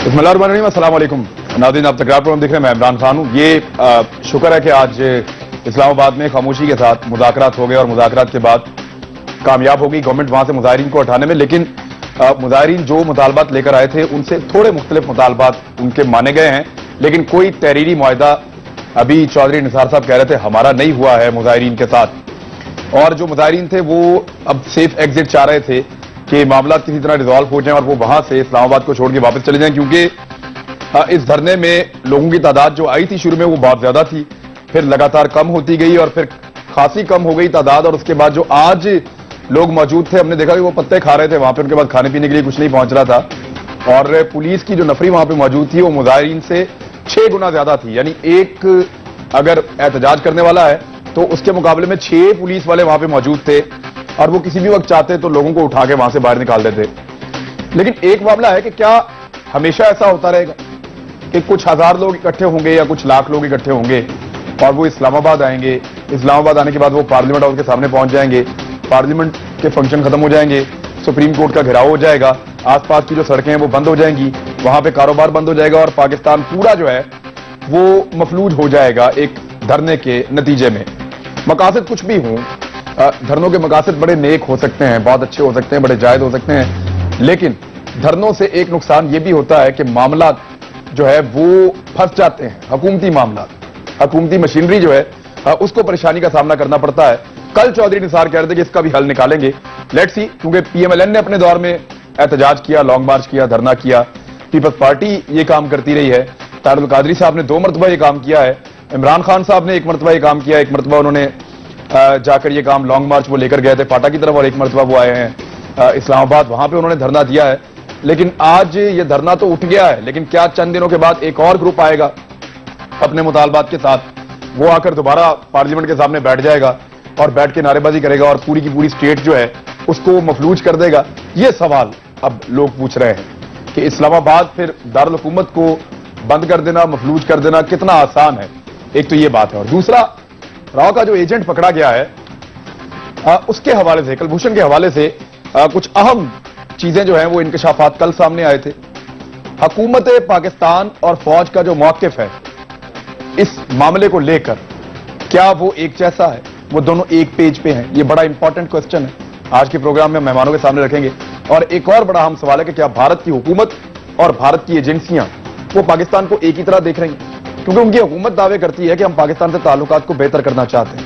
بسم اللہ الرحمن الرحیم، السلام علیکم ناظرین، آپ تکرار پروگرام دیکھ رہے ہیں، میں عمران خان ہوں۔ یہ شکر ہے کہ آج اسلام آباد میں خاموشی کے ساتھ مذاکرات ہو گئے اور مذاکرات کے بعد کامیاب ہو گئی گورنمنٹ وہاں سے مظاہرین کو ہٹانے میں، لیکن مظاہرین جو مطالبات لے کر آئے تھے ان سے تھوڑے مختلف مطالبات ان کے مانے گئے ہیں، لیکن کوئی تحریری معاہدہ ابھی چودھری نثار صاحب کہہ رہے تھے ہمارا نہیں ہوا ہے مظاہرین کے ساتھ، اور جو مظاہرین تھے وہ اب سیف ایگزٹ چاہ رہے تھے کہ معاملات کسی طرح ریزالو ہو جائیں اور وہ وہاں سے اسلام آباد کو چھوڑ کے واپس چلے جائیں، کیونکہ اس دھرنے میں لوگوں کی تعداد جو آئی تھی شروع میں وہ بہت زیادہ تھی، پھر لگاتار کم ہوتی گئی اور پھر خاصی کم ہو گئی تعداد، اور اس کے بعد جو آج لوگ موجود تھے ہم نے دیکھا کہ وہ پتے کھا رہے تھے وہاں پہ، ان کے بعد کھانے پینے کے لیے کچھ نہیں پہنچ رہا تھا، اور پولیس کی جو نفری وہاں پہ موجود تھی وہ مظاہرین سے 6 گنا زیادہ تھی، یعنی ایک اگر احتجاج کرنے والا ہے تو اس کے مقابلے میں 6 پولیس والے وہاں پہ موجود تھے، اور وہ کسی بھی وقت چاہتے تو لوگوں کو اٹھا کے وہاں سے باہر نکال دیتے۔ لیکن ایک معاملہ ہے کہ کیا ہمیشہ ایسا ہوتا رہے گا کہ کچھ ہزار لوگ اکٹھے ہوں گے یا کچھ لاکھ لوگ اکٹھے ہوں گے اور وہ اسلام آباد آئیں گے، اسلام آباد آنے کے بعد وہ پارلیمنٹ ہاؤس کے سامنے پہنچ جائیں گے، پارلیمنٹ کے فنکشن ختم ہو جائیں گے، سپریم کورٹ کا گھیراؤ ہو جائے گا، آس پاس کی جو سڑکیں ہیں وہ بند ہو جائیں گی، وہاں پہ کاروبار بند ہو جائے گا، اور پاکستان پورا جو ہے وہ مفلوج ہو جائے گا ایک دھرنے کے نتیجے میں۔ مقاصد کچھ بھی ہوں، دھرنوں کے مقاصد بڑے نیک ہو سکتے ہیں، بہت اچھے ہو سکتے ہیں، بڑے جائز ہو سکتے ہیں، لیکن دھرنوں سے ایک نقصان یہ بھی ہوتا ہے کہ معاملات جو ہے وہ پھنس جاتے ہیں، حکومتی معاملات، حکومتی مشینری جو ہے اس کو پریشانی کا سامنا کرنا پڑتا ہے۔ کل چودھری نثار کہہ رہے تھے کہ اس کا بھی حل نکالیں گے، لیٹس سی، کیونکہ پی ایم ایل این نے اپنے دور میں احتجاج کیا، لانگ مارچ کیا، دھرنا کیا، پیپلز پارٹی یہ کام کرتی رہی ہے، طاہر القادری صاحب نے 2 مرتبہ یہ کام کیا ہے، عمران خان صاحب نے 1 مرتبہ یہ کام کیا، 1 مرتبہ انہوں نے جا کر یہ کام لانگ مارچ وہ لے کر گئے تھے پاٹا کی طرف، اور 1 مرتبہ وہ آئے ہیں اسلام آباد، وہاں پہ انہوں نے دھرنا دیا ہے۔ لیکن آج یہ دھرنا تو اٹھ گیا ہے، لیکن کیا چند دنوں کے بعد ایک اور گروپ آئے گا اپنے مطالبات کے ساتھ، وہ آ کر دوبارہ پارلیمنٹ کے سامنے بیٹھ جائے گا اور بیٹھ کے نعرے بازی کرے گا اور پوری کی پوری اسٹیٹ جو ہے اس کو مفلوج کر دے گا؟ یہ سوال اب لوگ پوچھ رہے ہیں کہ اسلام آباد پھر دارالحکومت کو بند کر دینا، مفلوج کر دینا کتنا آسان ہے؟ ایک تو یہ بات ہے، اور دوسرا راؤ کا جو ایجنٹ پکڑا گیا ہے اس کے حوالے سے، کلبھوشن کے حوالے سے کچھ اہم چیزیں جو ہیں وہ انکشافات کل سامنے آئے تھے۔ حکومت پاکستان اور فوج کا جو موقف ہے اس معاملے کو لے کر، کیا وہ ایک جیسا ہے؟ وہ دونوں ایک پیج پہ ہیں؟ یہ بڑا امپورٹنٹ کوسچن ہے، آج کے پروگرام میں مہمانوں کے سامنے رکھیں گے۔ اور ایک اور بڑا اہم سوال ہے کہ کیا بھارت کی حکومت اور بھارت کی ایجنسیاں وہ پاکستان کو ایک ہی طرح دیکھ رہی ہیں؟ کیونکہ ان کی حکومت دعوے کرتی ہے کہ ہم پاکستان سے تعلقات کو بہتر کرنا چاہتے ہیں،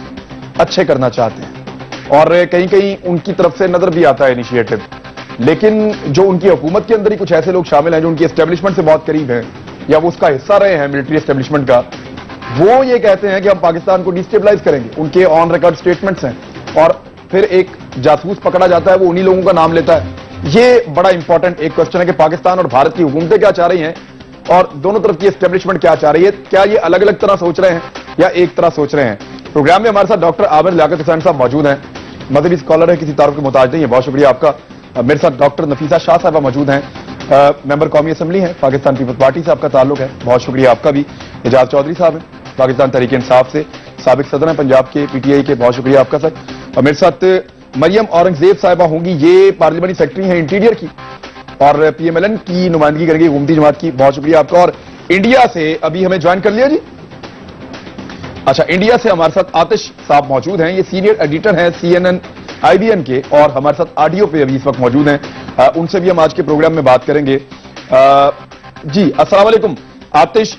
اچھے کرنا چاہتے ہیں، اور کہیں کہیں ان کی طرف سے نظر بھی آتا ہے انیشیٹو، لیکن جو ان کی حکومت کے اندر ہی کچھ ایسے لوگ شامل ہیں جو ان کی اسٹیبلشمنٹ سے بہت قریب ہیں یا وہ اس کا حصہ رہے ہیں ملٹری اسٹیبلشمنٹ کا، وہ یہ کہتے ہیں کہ ہم پاکستان کو ڈیسٹیبلائز کریں گے، ان کے آن ریکارڈ سٹیٹمنٹس ہیں، اور پھر ایک جاسوس پکڑا جاتا ہے وہ انہی لوگوں کا نام لیتا ہے۔ یہ بڑا امپورٹنٹ ایک کوسچن ہے کہ پاکستان اور بھارت کی حکومتیں کیا چاہ رہی ہیں اور دونوں طرف کی اسٹیبلشمنٹ کیا چاہ رہی ہے؟ کیا یہ الگ الگ طرح سوچ رہے ہیں یا ایک طرح سوچ رہے ہیں؟ پروگرام میں ہمارے ساتھ ڈاکٹر عامر لیاقت حسین صاحب موجود ہیں، مذہبی اسکالر ہیں، کسی تعارف کے محتاج نہیں ہے، بہت شکریہ آپ کا۔ میرے ساتھ ڈاکٹر نفیسہ شاہ صاحبہ موجود ہیں، ممبر قومی اسمبلی ہیں، پاکستان پیپلز پارٹی سے آپ کا تعلق ہے، بہت شکریہ آپ کا بھی۔ اعجاز چودھری صاحب ہیں، پاکستان تحریک انصاف سے سابق صدر ہیں پنجاب کے پی ٹی آئی کے، بہت شکریہ آپ کا سر۔ اور میرے ساتھ مریم اورنگزیب صاحبہ ہوں گی، یہ پارلیمنٹری سیکرٹری ہیں انٹیریئر کی اور پی ایم ایل این کی نمائندگی کریں گی حکومتی جماعت کی، بہت شکریہ آپ کا۔ اور انڈیا سے ابھی ہمیں جوائن کر لیا جی، اچھا انڈیا سے ہمارے ساتھ آتش صاحب موجود ہیں، یہ سینئر ایڈیٹر ہیں CNN IBN کے، اور ہمارے ساتھ آڈیو پہ ابھی اس وقت موجود ہیں، ان سے بھی ہم آج کے پروگرام میں بات کریں گے۔ جی السلام علیکم آتش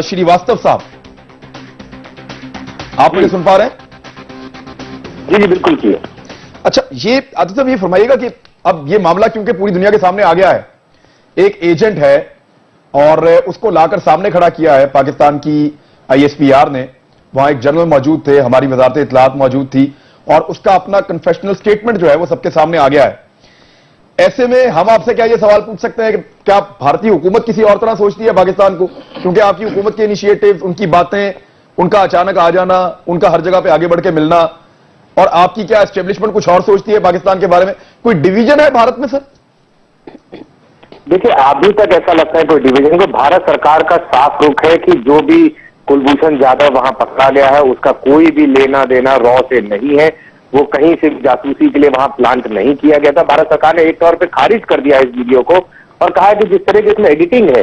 شریواستو صاحب، آپ مجھے سن پا رہے ہیں؟ جی بالکل کیا۔ اچھا یہ آتش صاحب یہ فرمائیے گا کہ اب یہ معاملہ کیونکہ پوری دنیا کے سامنے آ گیا ہے، ایک ایجنٹ ہے اور اس کو لا کر سامنے کھڑا کیا ہے پاکستان کی ISPR نے، وہاں ایک جنرل موجود تھے، ہماری وزارت اطلاعات موجود تھی، اور اس کا اپنا کنفیشنل سٹیٹمنٹ جو ہے وہ سب کے سامنے آ گیا ہے۔ ایسے میں ہم آپ سے کیا یہ سوال پوچھ سکتے ہیں کہ کیا بھارتی حکومت کسی اور طرح سوچتی ہے پاکستان کو؟ کیونکہ آپ کی حکومت کے انیشیٹوز، ان کی باتیں، ان کا اچانک آ جانا، ان کا ہر جگہ پہ آگے بڑھ کے ملنا، اور آپ کی کیا اسٹیبلشمنٹ کچھ اور سوچتی ہے پاکستان کے بارے میں؟ کوئی ڈویژن ہے بھارت میں سر؟ دیکھیے ابھی تک ایسا لگتا ہے کوئی ڈویژن کو، بھارت سرکار کا صاف رخ ہے کہ جو بھی کلبھوشن جادو وہاں پکڑا گیا ہے اس کا کوئی بھی لینا دینا را سے نہیں ہے، وہ کہیں سے جاسوسی کے لیے وہاں پلانٹ نہیں کیا گیا تھا۔ بھارت سرکار نے ایک طور پہ خارج کر دیا اس ویڈیو کو اور کہا کہ جس طرح کی اس میں ایڈیٹنگ ہے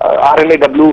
RNAW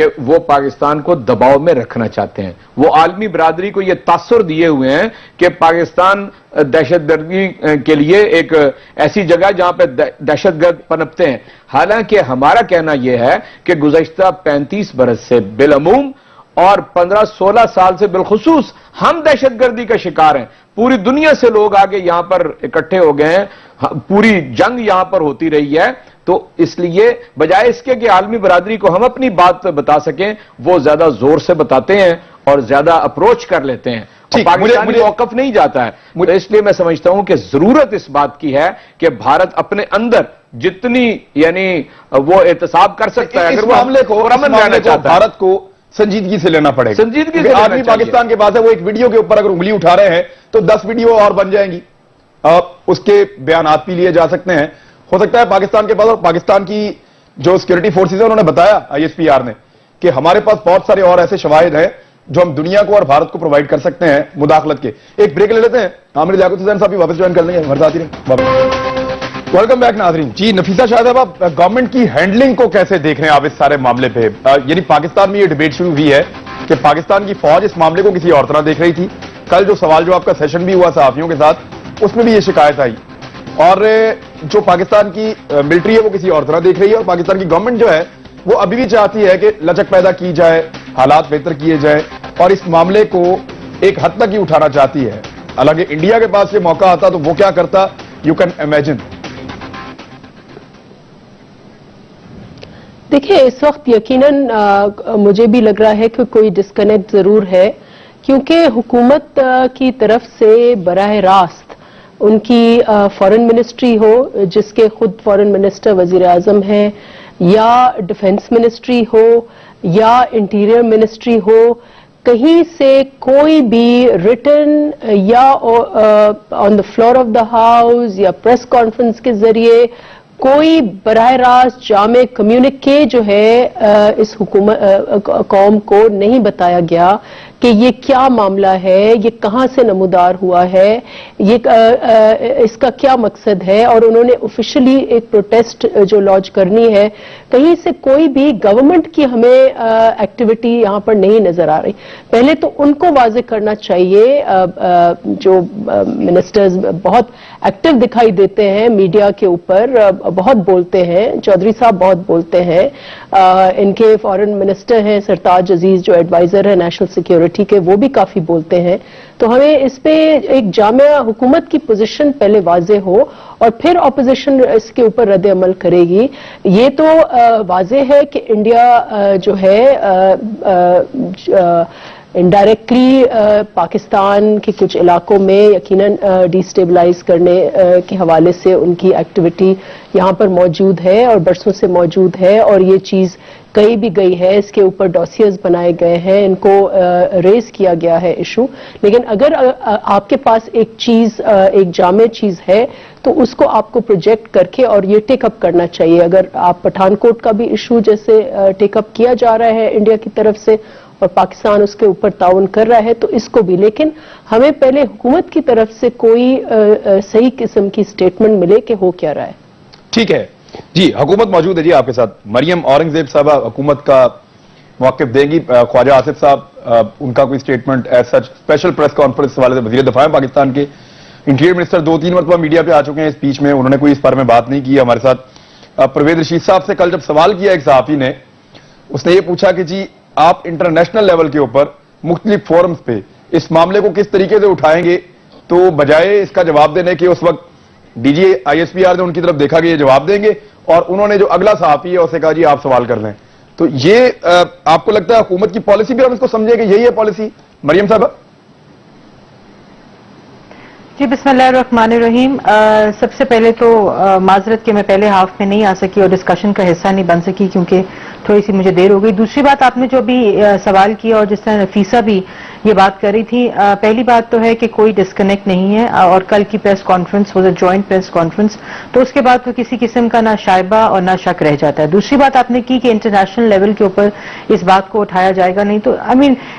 کہ وہ پاکستان کو دباؤ میں رکھنا چاہتے ہیں. وہ عالمی برادری کو یہ تاثر دیے ہوئے ہیں کہ پاکستان دہشت گردی کے لیے ایک ایسی جگہ جہاں پہ دہشت گرد پنپتے ہیں. حالانکہ ہمارا کہنا یہ ہے کہ گزشتہ 35 برس سے بالعموم اور 15-16 سال سے بالخصوص ہم دہشت گردی کا شکار ہیں. پوری دنیا سے لوگ آگے یہاں پر اکٹھے ہو گئے ہیں, پوری جنگ یہاں پر ہوتی رہی ہے. تو اس لیے بجائے اس کے کہ عالمی برادری کو ہم اپنی بات بتا سکیں, وہ زیادہ زور سے بتاتے ہیں اور زیادہ اپروچ کر لیتے ہیں. پاکستانی موقف نہیں جاتا ہے. اس لیے میں سمجھتا ہوں کہ ضرورت اس بات کی ہے کہ بھارت اپنے اندر جتنی یعنی وہ احتساب کر سکتا ہے, اگر وہ معاملے کو بھارت کو سنجیدگی سے لینا پڑے گا. سنجیدگی سے آدمی پاکستان کے پاس ہے, وہ ایک ویڈیو کے اوپر اگر انگلی اٹھا رہے ہیں تو 10 ویڈیو اور بن جائیں گی, اس کے بیانات بھی لیے جا سکتے ہیں. ہو سکتا ہے پاکستان کے پاس, اور پاکستان کی جو سیکورٹی فورسز ہیں انہوں نے بتایا ISPR نے کہ ہمارے پاس بہت سارے اور ایسے شواہد ہیں جو ہم دنیا کو اور بھارت کو پرووائڈ کر سکتے ہیں مداخلت کے. ایک بریک لے لیتے ہیں, عامر لیاقت حسین صاحب بھی واپس جوائن کر لیں گے, ہمارے ساتھ ہی رہیں. ویلکم بیک ناظرین. جی نفیسہ شاہد صاحب, گورنمنٹ کی ہینڈلنگ کو کیسے دیکھ رہے ہیں آپ اس سارے معاملے پہ؟ یعنی پاکستان میں یہ ڈیبیٹ شروع ہوئی ہے کہ پاکستان کی فوج اس معاملے کو کسی اور طرح دیکھ رہی تھی. کل جو سوال جواب کا سیشن بھی ہوا صحافیوں کے ساتھ, اس میں بھی یہ شکایت آئی, اور جو پاکستان کی ملٹری ہے وہ کسی اور طرح دیکھ رہی ہے, اور پاکستان کی گورنمنٹ جو ہے وہ ابھی بھی چاہتی ہے کہ لچک پیدا کی جائے, حالات بہتر کیے جائے, اور اس معاملے کو ایک حد تک ہی اٹھانا چاہتی ہے. حالانکہ انڈیا کے پاس یہ موقع آتا تو وہ کیا کرتا, یو کین امیجن. دیکھیں اس وقت یقیناً مجھے بھی لگ رہا ہے کہ کوئی ڈسکنیکٹ ضرور ہے, کیونکہ حکومت کی طرف سے براہ راست ان کی فارن منسٹری ہو, جس کے خود فارن منسٹر وزیر اعظم ہیں, یا ڈیفنس منسٹری ہو یا انٹیریئر منسٹری ہو, کہیں سے کوئی بھی ریٹن یا on the floor of the house یا پریس کانفرنس کے ذریعے کوئی براہ راست جامع کمیونیکے جو ہے اس قوم کو نہیں بتایا گیا کہ یہ کیا معاملہ ہے, یہ کہاں سے نمودار ہوا ہے, یہ اس کا کیا مقصد ہے, اور انہوں نے آفیشلی ایک پروٹیسٹ جو لانچ کرنی ہے, کہیں سے کوئی بھی گورنمنٹ کی ہمیں ایکٹیویٹی یہاں پر نہیں نظر آ رہی. پہلے تو ان کو واضح کرنا چاہیے, جو منسٹرز بہت ایکٹیو دکھائی دیتے ہیں میڈیا کے اوپر, بہت بولتے ہیں, چودھری صاحب بہت بولتے ہیں, ان کے فارن منسٹر ہیں سرتاج عزیز جو ایڈوائزر ہے نیشنل سیکیورٹی کے, وہ بھی کافی بولتے ہیں. تو ہمیں اس پہ ایک جامع حکومت کی پوزیشن پہلے واضح ہو, اور پھر اپوزیشن اس کے اوپر رد عمل کرے گی. یہ تو واضح ہے کہ انڈیا جو ہے انڈائریکٹلی پاکستان کے کچھ علاقوں میں یقیناً ڈی سٹیبلائز کرنے کے حوالے سے ان کی ایکٹیویٹی یہاں پر موجود ہے اور برسوں سے موجود ہے, اور یہ چیز کہی بھی گئی ہے, اس کے اوپر ڈوسیئرز بنائے گئے ہیں, ان کو ریز کیا گیا ہے ایشو. لیکن اگر آپ کے پاس ایک چیز, ایک جامع چیز ہے, تو اس کو آپ کو پروجیکٹ کر کے اور یہ ٹیک اپ کرنا چاہیے. اگر آپ پٹھان کوٹ کا بھی ایشو جیسے ٹیک اپ کیا جا رہا ہے انڈیا کی طرف سے, اور پاکستان اس کے اوپر تعاون کر رہا ہے, تو اس کو بھی. لیکن ہمیں پہلے حکومت کی طرف سے کوئی صحیح قسم کی سٹیٹمنٹ ملے کہ ہو کیا رہا ہے. ٹھیک ہے جی, حکومت موجود ہے جی آپ کے ساتھ. مریم اورنگزیب صاحبہ حکومت کا موقف دیں گی. خواجہ آصف صاحب ان کا کوئی statement as such, special press conference والے سے وزیر دفاع پاکستان کے انٹیریئر منسٹر 2-3 مرتبہ میڈیا پہ آ چکے ہیں اس بیچ میں, انہوں نے کوئی اس بارے میں بات نہیں کی. ہمارے ساتھ پرویز رشید صاحب سے کل جب سوال کیا ایک صحافی نے, اس نے یہ پوچھا کہ جی آپ انٹرنیشنل لیول کے اوپر مختلف فورمز پہ اس معاملے کو کس طریقے سے اٹھائیں گے, تو بجائے اس کا جواب دینے کے اس وقت ڈی جی ISPR نے ان کی طرف دیکھا کہ یہ جواب دیں گے, اور انہوں نے جو اگلا صحافی ہے اسے کہا جی آپ سوال کر لیں. تو یہ آپ کو لگتا ہے حکومت کی پالیسی بھی ہم اس کو سمجھیں کہ یہی ہے پالیسی؟ مریم صاحبہ. جی بسم اللہ الرحمن الرحیم. سب سے پہلے تو معذرت کہ میں پہلے ہاف میں نہیں آ سکی اور ڈسکشن کا حصہ نہیں بن سکی کیونکہ تھوڑی سی مجھے دیر ہو گئی. دوسری بات, آپ نے جو بھی سوال کیا اور جس طرح نفیسہ بھی یہ بات کر رہی تھی, پہلی بات تو ہے کہ کوئی ڈسکنیکٹ نہیں ہے, اور کل کی press conference was a joint press conference, تو اس کے بعد تو کسی قسم کا نہ شائبہ اور نہ شک رہ جاتا ہے. دوسری بات آپ نے کی کہ انٹرنیشنل لیول کے اوپر اس بات کو اٹھایا جائے گا, نہیں تو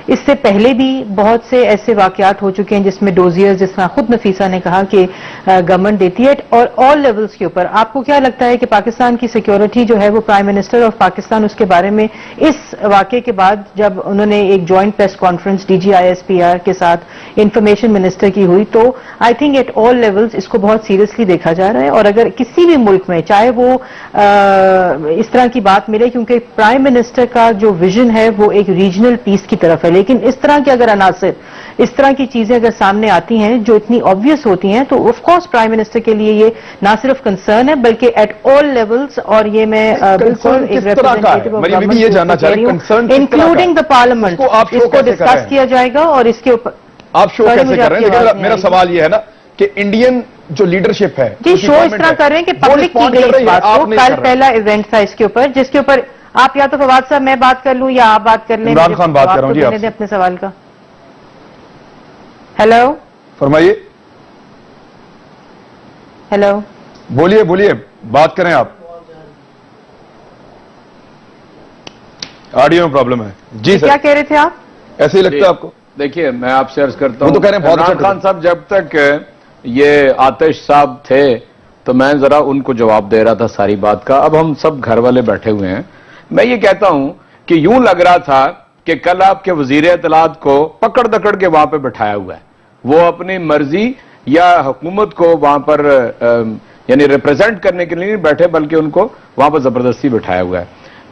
اس سے پہلے بھی بہت سے ایسے واقعات ہو چکے ہیں جس میں ڈوزیئر, جس طرح خود نفیسہ صاحب نے کہا کہ گورنمنٹ دیتی ہے اور آل لیولز کے اوپر. آپ کو کیا لگتا ہے کہ پاکستان کی سیکیورٹی جو ہے وہ پرائم منسٹر آف پاکستان اس کے بارے میں اس واقعے کے بعد جب انہوں نے ایک جوائنٹ پریس کانفرنس DGISPR کے ساتھ انفارمیشن منسٹر کی ہوئی, تو I think at all levels اس کو بہت سیریسلی دیکھا جا رہا ہے. اور اگر کسی بھی ملک میں چاہے وہ اس طرح کی بات ملے, کیونکہ پرائم منسٹر کا جو ویژن ہے وہ ایک ریجنل پیس کی طرف ہے, لیکن اس طرح کے اگر عناصر, اس طرح کی چیزیں اگر سامنے آتی ہیں جو اتنی آبویس ہوتی ہیں, تو آف کورس پرائم منسٹر کے لیے یہ نہ صرف کنسرن ہے بلکہ ایٹ آل لیولز. اور یہ میں بالکل ایک representative of government including the parliament اس کو ڈسکس کیا جائے گا. اور اس کے اوپر آپ شو کیسے کر رہے ہیں؟ لیکن میرا سوال یہ ہے نا کہ انڈین جو لیڈرشپ ہے جی شو اس طرح کر رہے ہیں کہ پبلک کی گئی اس بات کو. کل پہلا ایونٹ تھا اس کے اوپر, جس کے اوپر آپ یا تو فواد صاحب میں بات کر لوں یا آپ بات کر لیں. عمران خان بات کر رہا ہوں جی اپنے سوال کا. ہیلو فرمائیے. ہیلو بولیے بولیے, بات کریں آپ. آڈیو میں پرابلم ہے جی سر. کیا کہہ رہے تھے آپ؟ ایسے ہی لگتا ہے آپ کو؟ دیکھیے میں آپ سے عرض کرتا وہ ہوں, تو کہہ رہے ہیں بہت عمران خان صاحب جب تک یہ آتش صاحب تھے تو میں ذرا ان کو جواب دے رہا تھا ساری بات کا. اب ہم سب گھر والے بیٹھے ہوئے ہیں. میں یہ کہتا ہوں کہ یوں لگ رہا تھا کہ کل آپ کے وزیر اطلاعات کو پکڑ دکڑ کے وہاں پہ بٹھایا ہوا ہے. وہ اپنی مرضی یا حکومت کو وہاں پر یعنی ریپرزینٹ کرنے کے لیے نہیں بیٹھے, بلکہ ان کو وہاں پر زبردستی بٹھایا ہوا ہے.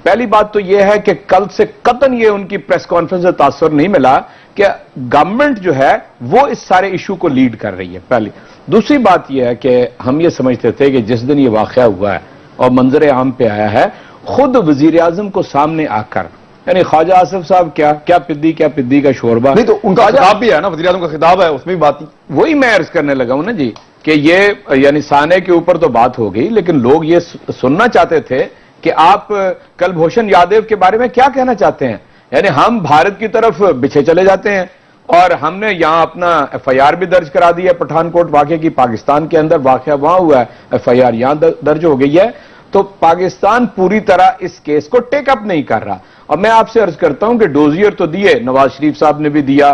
پہلی بات تو یہ ہے کہ کل سے قطعاً یہ ان کی پریس کانفرنس سے تاثر نہیں ملا کہ گورنمنٹ جو ہے وہ اس سارے ایشو کو لیڈ کر رہی ہے. پہلی. دوسری بات یہ ہے کہ ہم یہ سمجھتے تھے کہ جس دن یہ واقعہ ہوا ہے اور منظر عام پہ آیا ہے, خود وزیر اعظم کو سامنے آ کر, یعنی خواجہ آصف صاحب کیا پدی کا شوربہ, نہیں تو ان کا خطاب بھی ہے نا, وزیر اعظم کا خطاب ہے, اس میں بھی بات تھی. وہی میں عرض کرنے لگا ہوں نا جی کہ یہ یعنی سانے کے اوپر تو بات ہو گئی, لیکن لوگ یہ سننا چاہتے تھے کہ آپ کلبھوشن یادو کے بارے میں کیا کہنا چاہتے ہیں. یعنی ہم بھارت کی طرف پیچھے چلے جاتے ہیں اور ہم نے یہاں اپنا FIR بھی درج کرا دی ہے پٹھان کوٹ واقعے کی. پاکستان کے اندر واقعہ وہاں ہوا ہے, FIR یہاں درج ہو گئی ہے. تو پاکستان پوری طرح اس کیس کو ٹیک اپ نہیں کر رہا. اور میں آپ سے عرض کرتا ہوں کہ ڈوزیئر تو دیے, نواز شریف صاحب نے بھی دیا,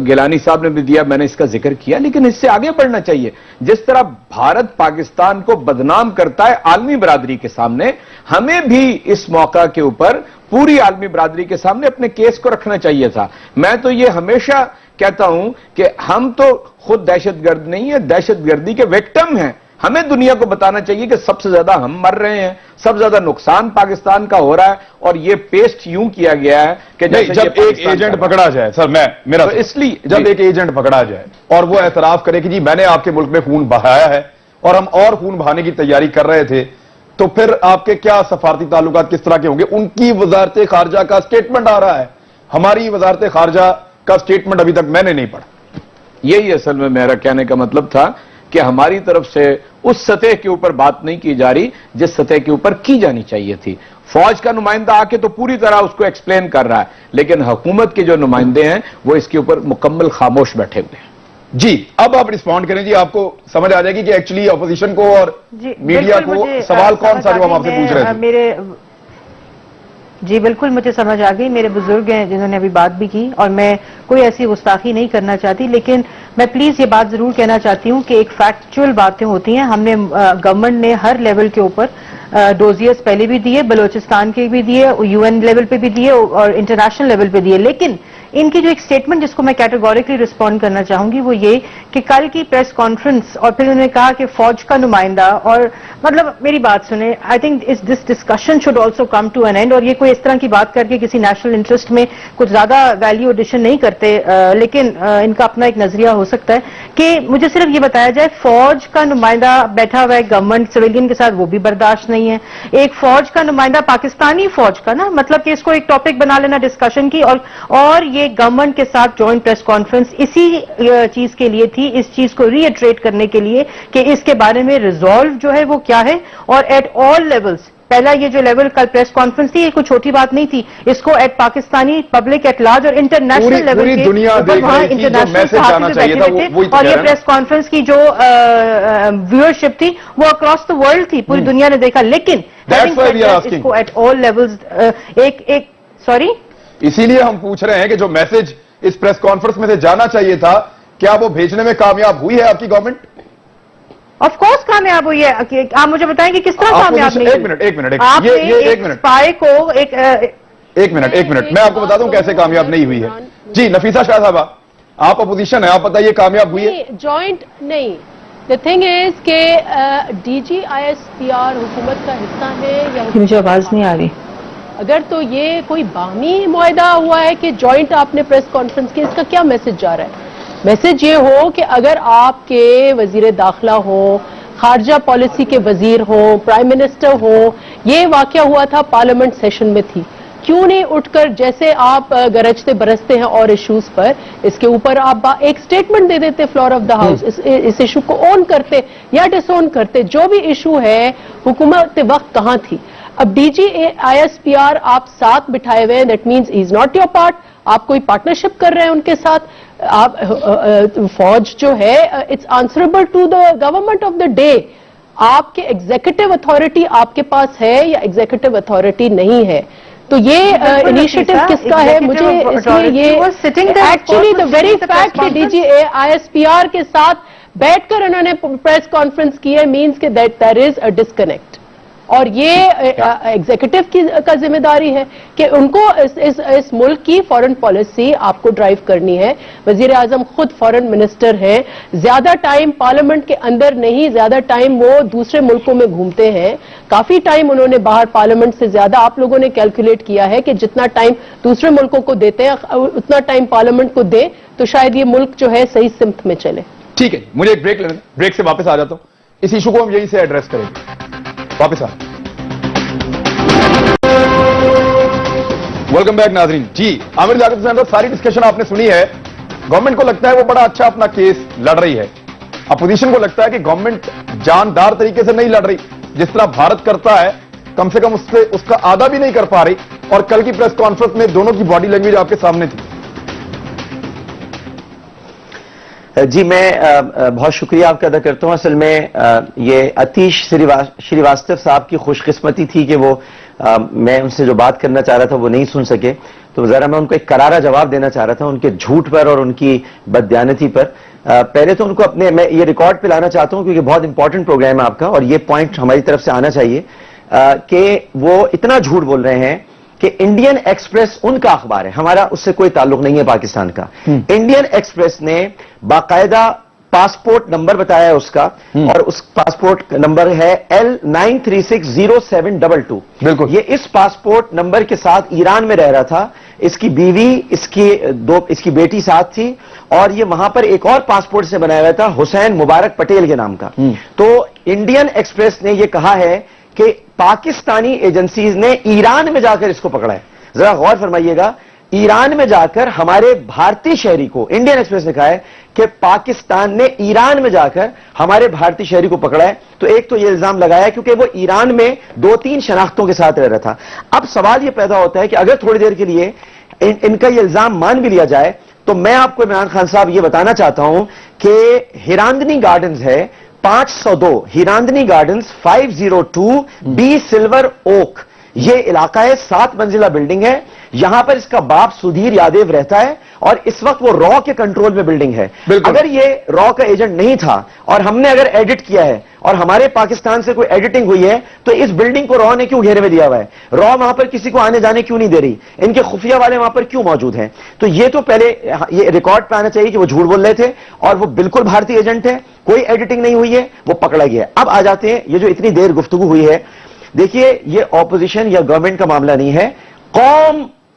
گیلانی صاحب نے بھی دیا, میں نے اس کا ذکر کیا, لیکن اس سے آگے بڑھنا چاہیے. جس طرح بھارت پاکستان کو بدنام کرتا ہے عالمی برادری کے سامنے, ہمیں بھی اس موقع کے اوپر پوری عالمی برادری کے سامنے اپنے کیس کو رکھنا چاہیے تھا. میں تو یہ ہمیشہ کہتا ہوں کہ ہم تو خود دہشت گرد نہیں ہیں, دہشت گردی کے وکٹم ہیں. ہمیں دنیا کو بتانا چاہیے کہ سب سے زیادہ ہم مر رہے ہیں, سب سے زیادہ نقصان پاکستان کا ہو رہا ہے. اور یہ پیسٹ یوں کیا گیا ہے کہ جب ایک ایجنٹ پکڑا جائے, سر میرا اس لیے جب ایک ایجنٹ پکڑا جائے اور وہ اعتراف کرے کہ جی میں نے آپ کے ملک میں خون بہایا ہے اور ہم اور خون بہانے کی تیاری کر رہے تھے, تو پھر آپ کے کیا سفارتی تعلقات کس طرح کے ہوں گے؟ ان کی وزارت خارجہ کا سٹیٹمنٹ آ رہا ہے, ہماری وزارت خارجہ کا سٹیٹمنٹ ابھی تک میں نے نہیں پڑھا. یہی اصل میں میرا کہنے کا مطلب تھا کہ ہماری طرف سے اس سطح کے اوپر بات نہیں کی جا رہی جس سطح کے اوپر کی جانی چاہیے تھی. فوج کا نمائندہ آ کے تو پوری طرح اس کو ایکسپلین کر رہا ہے, لیکن حکومت کے جو نمائندے ہیں وہ اس کے اوپر مکمل خاموش بیٹھے ہوئے ہیں. جی اب آپ رسپونڈ کریں جی, آپ کو سمجھ آ جائے گی کہ ایکچولی اپوزیشن کو اور میڈیا کو سوال کون سا جو ہم آپ سے پوچھ رہے تھے. جی بالکل مجھے سمجھ آ گئی. میرے بزرگ ہیں جنہوں نے ابھی بات بھی کی, اور میں کوئی ایسی گستاخی نہیں کرنا چاہتی, لیکن میں پلیز یہ بات ضرور کہنا چاہتی ہوں کہ ایک فیکچوئل باتیں ہوتی ہیں. ہم نے گورنمنٹ نے ہر لیول کے اوپر ڈوزیئرز پہلے بھی دیے, بلوچستان کے بھی دیے, UN لیول پہ بھی دیے اور انٹرنیشنل لیول پہ دیے. لیکن ان کی جو ایک سٹیٹمنٹ جس کو میں کیٹیگوریکلی رسپونڈ کرنا چاہوں گی وہ یہ کہ کل کی پریس کانفرنس اور پھر انہوں نے کہا کہ فوج کا نمائندہ, اور مطلب میری بات سنیں, I think this discussion should also come to an end. اور یہ کوئی اس طرح کی بات کر کے کسی نیشنل انٹرسٹ میں کچھ زیادہ ویلیو ایڈیشن نہیں کرتے, لیکن ان کا اپنا ایک نظریہ ہو سکتا ہے کہ مجھے صرف یہ بتایا جائے فوج کا نمائندہ بیٹھا ہوا ہے گورنمنٹ سویلین کے ساتھ, وہ بھی برداشت نہیں ہے. ایک فوج کا نمائندہ پاکستانی فوج کا نا, مطلب کہ اس کو ایک ٹاپک بنا لینا ڈسکشن کی, اور یہ گورنمنٹ کے ساتھ جوائنٹ پریس کانفرنس اسی چیز کے لیے تھی, اس چیز کو ری ایٹریٹ کرنے کے لیے کہ اس کے بارے میں ریزالو جو ہے وہ کیا ہے. اور ایٹ آل لیولز, پہلا یہ جو لیول کل پریس کانفرنس تھی یہ کوئی چھوٹی بات نہیں تھی, اس کو at Pakistani public at large اور انٹرنیشنل لیول کے وہاں انٹرنیشنل صحافی بھی بیٹھے ہوئے تھے, اور یہ پریس کانفرنس کی جو ویورشپ تھی وہ اکراس دا ورلڈ تھی, پوری دنیا نے دیکھا. لیکن اس کو ایٹ آل لیولز سوری اسی لیے ہم پوچھ رہے ہیں کہ جو میسج اس پریس کانفرنس میں سے جانا چاہیے تھا کیا وہ بھیجنے میں کامیاب ہوئی ہے آپ کی گورنمنٹ؟ آف کورس کامیاب ہوئی ہے. آپ مجھے بتائیں کہ کس طرح کامیاب نہیں؟ ایک منٹ آپ یہ نے ایک منٹ اسپائی کو ایک منٹ میں آپ کو بتا دوں کیسے کامیاب نہیں ہوئی ہے. جی نفیسہ شاہ صاحبہ، آپ اپوزیشن ہے، آپ بتائیے کامیاب ہوئی ہے؟ جوائنٹ نہیں. دا تھنگ از کہ D G I S P R حکومت کا حصہ ہے یا مجھے آواز نہیں آ رہی. اگر تو یہ کوئی باہمی معاہدہ ہوا ہے کہ جوائنٹ آپ نے پریس کانفرنس کی، اس کا کیا میسج جا رہا ہے؟ میسج یہ ہو کہ اگر آپ کے وزیر داخلہ ہو، خارجہ پالیسی کے وزیر ہوں، پرائم منسٹر ہوں، یہ واقعہ ہوا تھا پارلیمنٹ سیشن میں تھی، کیوں نہیں اٹھ کر جیسے آپ گرجتے برستے ہیں اور ایشوز پر، اس کے اوپر آپ ایک سٹیٹمنٹ دے دیتے فلور آف دا ہاؤس، اس ایشو کو اون کرتے یا ڈس اون کرتے. جو بھی ایشو ہے حکومت وقت کہاں تھی؟ اب D G I S P R آپ ساتھ بٹھائے ہوئے ہیں، that means is not your part. آپ کوئی پارٹنرشپ کر رہے ہیں ان کے ساتھ. آپ فوج جو ہے it's answerable to the government of the day. آپ کے ایگزیکٹو اتھارٹی آپ کے پاس ہے یا ایگزیکٹو اتھارٹی نہیں ہے؟ تو یہ انیشیٹو کس کا ہے؟ مجھے اس میں یہ ایکچولی دا ویری فیکٹ کہ D G I S P R کے ساتھ بیٹھ کر انہوں نے پریس کانفرنس کی ہے مینس کہ that there is a disconnect. اور یہ ایگزیکٹو کا ذمہ داری ہے کہ ان کو اس ملک کی فارن پالیسی آپ کو ڈرائیو کرنی ہے. وزیر اعظم خود فارن منسٹر ہیں، زیادہ ٹائم پارلیمنٹ کے اندر نہیں، زیادہ ٹائم وہ دوسرے ملکوں میں گھومتے ہیں. کافی ٹائم انہوں نے باہر پارلیمنٹ سے زیادہ آپ لوگوں نے کیلکولیٹ کیا ہے کہ جتنا ٹائم دوسرے ملکوں کو دیتے ہیں اتنا ٹائم پارلیمنٹ کو دیں تو شاید یہ ملک جو ہے صحیح سمت میں چلے. ٹھیک ہے، مجھے ایک بریک لینا، بریک سے واپس آ جاتا ہوں. اس ایشو کو ہم یہیں سے ایڈریس کریں گے. واپس آ ویلکم بیک ناظرین. جی عامر لیاقت حسین صاحب، ساری ڈسکشن آپ نے سنی ہے. گورنمنٹ کو لگتا ہے وہ بڑا اچھا اپنا کیس لڑ رہی ہے. اپوزیشن کو لگتا ہے کہ گورنمنٹ جاندار طریقے سے نہیں لڑ رہی. جس طرح بھارت کرتا ہے کم سے کم اس کا آدھا بھی نہیں کر پا رہی. اور کل کی پریس کانفرنس میں دونوں کی باڈی لینگویج آپ کے سامنے تھی. جی میں بہت شکریہ آپ کا ادا کرتا ہوں. اصل میں یہ اتیش شریواستو صاحب کی خوش قسمتی تھی کہ وہ میں ان سے جو بات کرنا چاہ رہا تھا وہ نہیں سن سکے، تو ذرا میں ان کو ایک کرارا جواب دینا چاہ رہا تھا ان کے جھوٹ پر اور ان کی بددیانتی پر. پہلے تو ان کو میں یہ ریکارڈ پہ لانا چاہتا ہوں کیونکہ بہت امپورٹنٹ پروگرام ہے آپ کا اور یہ پوائنٹ ہماری طرف سے آنا چاہیے کہ وہ اتنا جھوٹ بول رہے ہیں کہ انڈین ایکسپریس ان کا اخبار ہے، ہمارا اس سے کوئی تعلق نہیں ہے پاکستان کا. انڈین ایکسپریس نے باقاعدہ پاسپورٹ نمبر بتایا ہے اس کا، اور اس پاسپورٹ نمبر ہے L9360722. بالکل یہ اس پاسپورٹ نمبر کے ساتھ ایران میں رہ رہا تھا. اس کی بیوی، اس کی بیٹی ساتھ تھی، اور یہ وہاں پر ایک اور پاسپورٹ سے بنایا ہوا تھا حسین مبارک پٹیل کے نام کا. تو انڈین ایکسپریس نے یہ کہا ہے کہ پاکستانی ایجنسیز نے ایران میں جا کر اس کو پکڑا ہے. ذرا غور فرمائیے گا، ایران میں جا کر ہمارے بھارتی شہری کو، انڈین ایکسپریس نے کہا ہے کہ پاکستان نے ایران میں جا کر ہمارے بھارتی شہری کو پکڑا ہے. تو ایک تو یہ الزام لگایا کیونکہ وہ ایران میں 2-3 شناختوں کے ساتھ رہ رہا تھا. اب سوال یہ پیدا ہوتا ہے کہ اگر تھوڑی دیر کے لیے ان کا یہ الزام مان بھی لیا جائے تو میں آپ کو عمران خان صاحب یہ بتانا چاہتا ہوں کہ ہیراندنی گارڈنز ہے 502 ہیراندنی گارڈنز 502 بی سلور اوک، یہ علاقہ ہے 7 منزلہ بلڈنگ ہے. یہاں پر اس کا باپ سدھیر یادو رہتا ہے اور اس وقت وہ را کے کنٹرول میں بلڈنگ ہے. اگر یہ را کا ایجنٹ نہیں تھا اور ہم نے اگر ایڈٹ کیا ہے اور ہمارے پاکستان سے کوئی ایڈیٹنگ ہوئی ہے تو اس بلڈنگ کو را نے کیوں گھیرے میں دیا ہوا ہے؟ را وہاں پر کسی کو آنے جانے کیوں نہیں دے رہی؟ ان کے خفیہ والے وہاں پر کیوں موجود ہیں؟ تو یہ تو پہلے یہ ریکارڈ پہ آنا چاہیے کہ وہ جھوٹ بول رہے تھے اور وہ بالکل بھارتی ایجنٹ ہے، کوئی ایڈیٹنگ نہیں ہوئی ہے، وہ پکڑا گیا ہے. اب آ جاتے ہیں یہ جو اتنی دیر گفتگو ہوئی ہے. دیکھیے یہ اپوزیشن یا گورنمنٹ کا معاملہ نہیں ہے،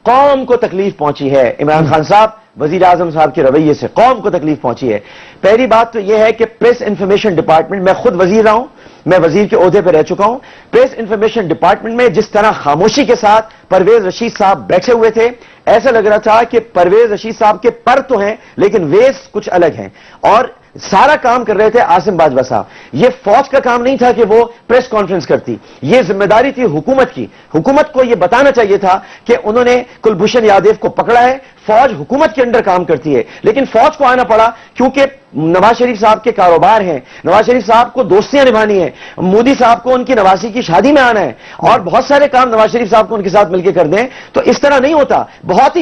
قوم کو تکلیف پہنچی ہے. عمران خان صاحب، وزیر اعظم صاحب کے رویے سے قوم کو تکلیف پہنچی ہے. پہلی بات تو یہ ہے کہ پریس انفارمیشن ڈپارٹمنٹ، میں خود وزیر رہا ہوں، میں وزیر کے عہدے پہ رہ چکا ہوں. پریس انفارمیشن ڈپارٹمنٹ میں جس طرح خاموشی کے ساتھ پرویز رشید صاحب بیٹھے ہوئے تھے، ایسا لگ رہا تھا کہ پرویز رشید صاحب کے پر تو ہیں لیکن ویز کچھ الگ ہیں، اور سارا کام کر رہے تھے عاصم باجوہ صاحب. یہ فوج کا کام نہیں تھا کہ وہ پریس کانفرنس کرتی، یہ ذمہ داری تھی حکومت کی. حکومت کو یہ بتانا چاہیے تھا کہ انہوں نے کلبھوشن یادو کو پکڑا ہے. فوج حکومت کے انڈر کام کرتی ہے لیکن فوج کو آنا پڑا کیونکہ نواز شریف صاحب کے کاروبار ہیں، نواز شریف صاحب کو دوستیاں نبھانی ہیں، مودی صاحب کو ان کی نواسی کی شادی میں آنا ہے اور بہت سارے کام نواز شریف صاحب کو ان کے ساتھ مل کے کر دیں. تو اس طرح نہیں ہوتا. بہت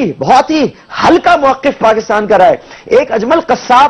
ہی ہلکا موقف پاکستان کا رہا ہے. ایک اجمل قصاب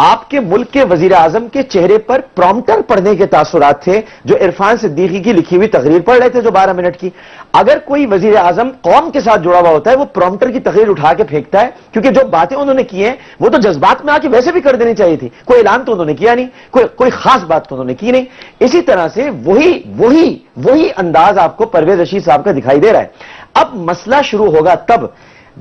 آپ کے ملک کے وزیر اعظم کے چہرے پر پرومپٹر پڑھنے کے تاثرات تھے جو عرفان صدیقی کی لکھی ہوئی تقریر پڑھ رہے تھے جو 12 منٹ کی. اگر کوئی وزیر اعظم قوم کے ساتھ جڑا ہوا ہوتا ہے وہ پرومپٹر کی تقریر اٹھا کے پھینکتا ہے, کیونکہ جو باتیں انہوں نے کی ہیں وہ تو جذبات میں آ کے ویسے بھی کر دینی چاہیے تھی. کوئی اعلان تو انہوں نے کیا نہیں, کوئی خاص بات تو انہوں نے کی نہیں. اسی طرح سے وہی انداز آپ کو پرویز رشید صاحب کا دکھائی دے رہا ہے. اب مسئلہ شروع ہوگا تب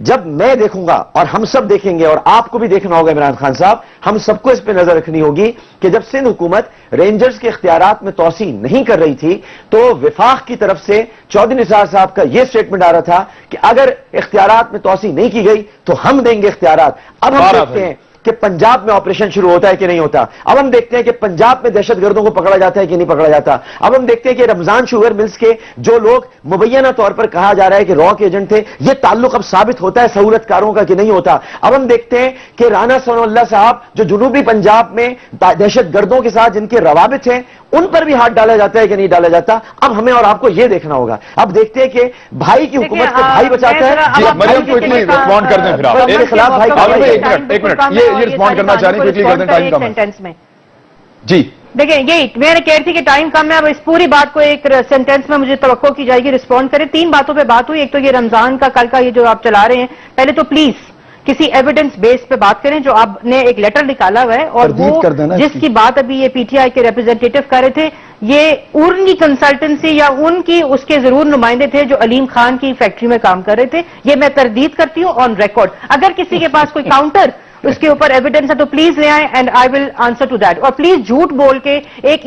جب میں دیکھوں گا اور ہم سب دیکھیں گے, اور آپ کو بھی دیکھنا ہوگا عمران خان صاحب, ہم سب کو اس پہ نظر رکھنی ہوگی کہ جب سندھ حکومت رینجرز کے اختیارات میں توسیع نہیں کر رہی تھی تو وفاق کی طرف سے چودھری نثار صاحب کا یہ سٹیٹمنٹ آ رہا تھا کہ اگر اختیارات میں توسیع نہیں کی گئی تو ہم دیں گے اختیارات. اب ہم دیکھتے ہیں کہ پنجاب میں آپریشن شروع ہوتا ہے کہ نہیں ہوتا. اب ہم دیکھتے ہیں کہ پنجاب میں دہشت گردوں کو پکڑا جاتا ہے کہ نہیں پکڑا جاتا. اب ہم دیکھتے ہیں کہ رمضان شوگر ملز کے جو لوگ مبینہ طور پر کہا جا رہا ہے کہ را کے ایجنٹ تھے, یہ تعلق اب ثابت ہوتا ہے سہولت کاروں کا کہ نہیں ہوتا. اب ہم دیکھتے ہیں کہ رانا ثناء اللہ صاحب جو جنوبی پنجاب میں دہشت گردوں کے ساتھ جن کے روابط ہیں ان پر بھی ہاتھ ڈالا جاتا ہے کہ نہیں ڈالا جاتا. اب ہمیں اور آپ کو یہ دیکھنا ہوگا. اب دیکھتے ہیں کہ بھائی کی حکومت کو بھائی بچاتا ہے. جی مریم کوئکلی رسپونڈ کر دیں پھر آپ. میرے خلاف بھائی ایک منٹ یہ رسپونڈ کرنا چاہ رہے ہیں, کوئکلی کر دیں, ٹائم کم ہے. جی دیکھیں یہ میں نے کہہ رہی تھی کہ ٹائم کم ہے, اب اس پوری بات کو ایک سینٹینس میں مجھے توقع کی جائے گی رسپونڈ کریں. 3 باتوں پہ بات ہوئی. ایک تو یہ رمضان کا کل کا یہ جو آپ چلا رہے ہیں, پہلے تو پلیز کسی ایویڈنس بیس پہ بات کریں. جو آپ نے ایک لیٹر نکالا ہوا ہے اور وہ جس کی بات ابھی یہ پی ٹی آئی کے ریپرزینٹیٹو کر رہے تھے, یہ ان کی کنسلٹنسی یا ان کی اس کے ضرور نمائندے تھے جو علیم خان کی فیکٹری میں کام کر رہے تھے. یہ میں تردید کرتی ہوں آن ریکارڈ. اگر کسی کے پاس کوئی کاؤنٹر اس کے اوپر ایویڈنس ہے تو پلیز لے آئیں and I will answer to that. اور پلیز جھوٹ بول کے ایک